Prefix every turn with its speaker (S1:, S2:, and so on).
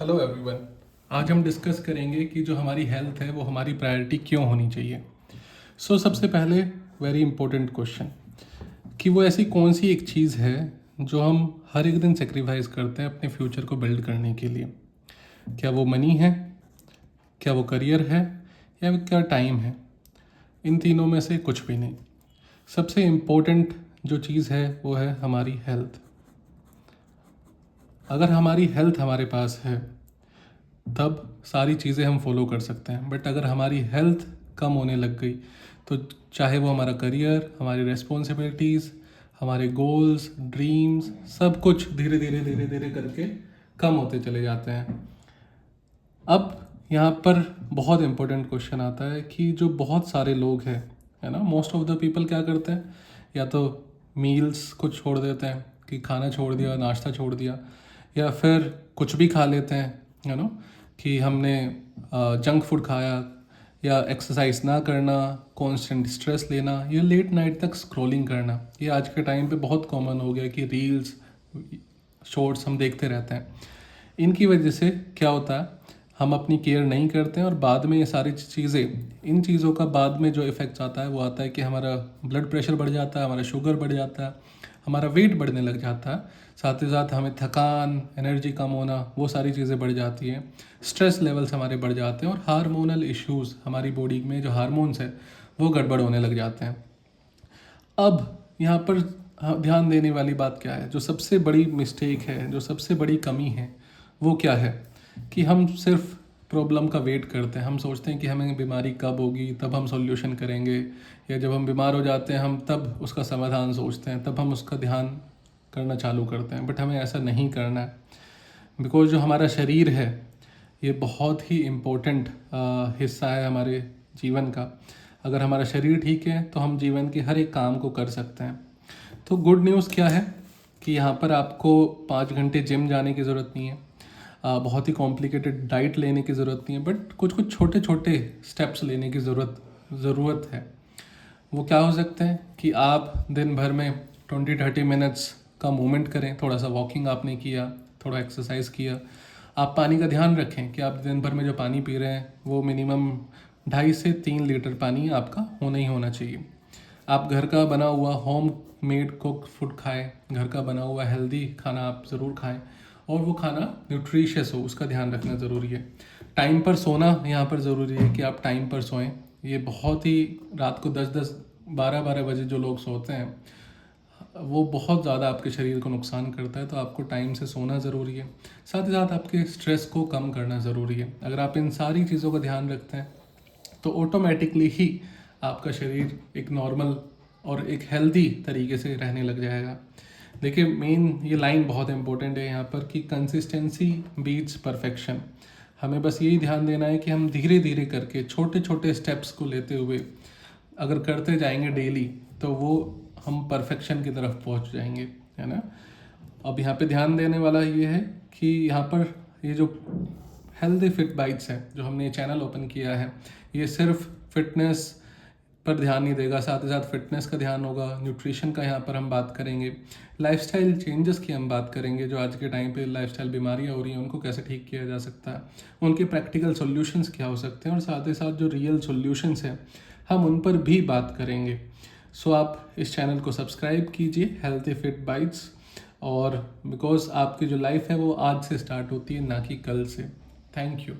S1: Hello everyone. आज हम discuss करेंगे कि जो हमारी हेल्थ है वो हमारी प्रायोरिटी क्यों होनी चाहिए। सबसे पहले वेरी इंपॉर्टेंट क्वेश्चन कि वो ऐसी कौन सी एक चीज़ है जो हम हर एक दिन सेक्रीफाइस करते हैं अपने फ्यूचर को बिल्ड करने के लिए। क्या वो मनी है, क्या वो करियर है, या क्या टाइम है? इन तीनों में से कुछ भी नहीं। सबसे इम्पोर्टेंट जो चीज़ है वो है हमारी हेल्थ। अगर हमारी हेल्थ हमारे पास है तब सारी चीज़ें हम फॉलो कर सकते हैं, बट अगर हमारी हेल्थ कम होने लग गई तो चाहे वो हमारा करियर, हमारी रिस्पॉन्सिबिलिटीज़, हमारे गोल्स, ड्रीम्स, सब कुछ धीरे धीरे धीरे धीरे करके कम होते चले जाते हैं। अब यहाँ पर बहुत इंपॉर्टेंट क्वेश्चन आता है कि जो बहुत सारे लोग हैं, है ना, मोस्ट ऑफ द पीपल क्या करते हैं, या तो मील्स को छोड़ देते हैं कि खाना छोड़ दिया, नाश्ता छोड़ दिया, या फिर कुछ भी खा लेते हैं, यू नो, कि हमने जंक फूड खाया, या एक्सरसाइज ना करना, कांस्टेंट स्ट्रेस लेना, या लेट नाइट तक स्क्रॉलिंग करना। ये आज के टाइम पे बहुत कॉमन हो गया कि रील्स, शॉर्ट्स हम देखते रहते हैं। इनकी वजह से क्या होता है, हम अपनी केयर नहीं करते हैं और बाद में ये सारी चीज़ें, इन चीज़ों का बाद में जो इफ़ेक्ट्स आता है वो आता है कि हमारा ब्लड प्रेशर बढ़ जाता है, हमारा शुगर बढ़ जाता है, हमारा वेट बढ़ने लग जाता है, साथ ही साथ हमें थकान, एनर्जी कम होना, वो सारी चीज़ें बढ़ जाती हैं, स्ट्रेस लेवल्स हमारे बढ़ जाते हैं और हार्मोनल इश्यूज़, हमारी बॉडी में जो हार्मोन्स है वो गड़बड़ होने लग जाते हैं। अब यहाँ पर ध्यान देने वाली बात क्या है, जो सबसे बड़ी मिस्टेक है, जो सबसे बड़ी कमी है, वो क्या है कि हम सिर्फ प्रॉब्लम का वेट करते हैं। हम सोचते हैं कि हमें बीमारी कब होगी तब हम सॉल्यूशन करेंगे, या जब हम बीमार हो जाते हैं हम तब उसका समाधान सोचते हैं, तब हम उसका ध्यान करना चालू करते हैं। बट हमें ऐसा नहीं करना है, बिकॉज जो हमारा शरीर है ये बहुत ही इम्पोर्टेंट हिस्सा है हमारे जीवन का। अगर हमारा शरीर ठीक है तो हम जीवन के हर एक काम को कर सकते हैं। तो गुड न्यूज़ क्या है कि यहाँ पर आपको 5 घंटे जिम जाने की ज़रूरत नहीं है, बहुत ही कॉम्प्लिकेटेड डाइट लेने की ज़रूरत नहीं है, बट कुछ कुछ छोटे छोटे स्टेप्स लेने की ज़रूरत है। वो क्या हो सकते हैं कि आप दिन भर में 20-30 मिनट्स का मूवमेंट करें, थोड़ा सा वॉकिंग आपने किया, थोड़ा एक्सरसाइज किया। आप पानी का ध्यान रखें कि आप दिन भर में जो पानी पी रहे हैं वो मिनिमम 2.5 से 3 लीटर पानी आपका होना ही होना चाहिए। आप घर का बना हुआ होम मेड कुक फूड खाएं, घर का बना हुआ हेल्दी खाना आप ज़रूर खाएं, और वो खाना न्यूट्रिशियस हो, उसका ध्यान रखना ज़रूरी है। टाइम पर सोना यहाँ पर ज़रूरी है कि आप टाइम पर सोएं। ये बहुत ही, रात को 10-10, 12-12 बजे जो लोग सोते हैं वो बहुत ज़्यादा आपके शरीर को नुकसान करता है। तो आपको टाइम से सोना ज़रूरी है, साथ ही साथ आपके स्ट्रेस को कम करना ज़रूरी है। अगर आप इन सारी चीज़ों का ध्यान रखते हैं तो ऑटोमेटिकली ही आपका शरीर एक नॉर्मल और एक हेल्दी तरीके से रहने लग जाएगा। देखिए, मेन ये लाइन बहुत इंपॉर्टेंट है यहाँ पर कि कंसिस्टेंसी बीट्स परफेक्शन। हमें बस यही ध्यान देना है कि हम धीरे धीरे करके छोटे छोटे स्टेप्स को लेते हुए अगर करते जाएंगे डेली तो वो हम परफेक्शन की तरफ पहुँच जाएंगे, है ना। अब यहाँ पे ध्यान देने वाला ये है कि यहाँ पर ये जो हेल्दी फिट बाइट्स है, जो हमने ये चैनल ओपन किया है, ये सिर्फ फिटनेस पर ध्यान नहीं देगा, साथ ही साथ फिटनेस का ध्यान होगा, न्यूट्रिशन का यहाँ पर हम बात करेंगे, लाइफस्टाइल चेंजेस की हम बात करेंगे, जो आज के टाइम पे लाइफस्टाइल बीमारियाँ हो रही हैं उनको कैसे ठीक किया जा सकता है, उनके प्रैक्टिकल सॉल्यूशंस क्या हो सकते हैं, और साथ ही साथ जो रियल सॉल्यूशंस हैं हम उन पर भी बात करेंगे। आप इस चैनल को सब्सक्राइब कीजिए, हेल्थी फिट बाइट्स, और बिकॉज आपकी जो लाइफ है वो आज से स्टार्ट होती है, ना कि कल से। Thank you.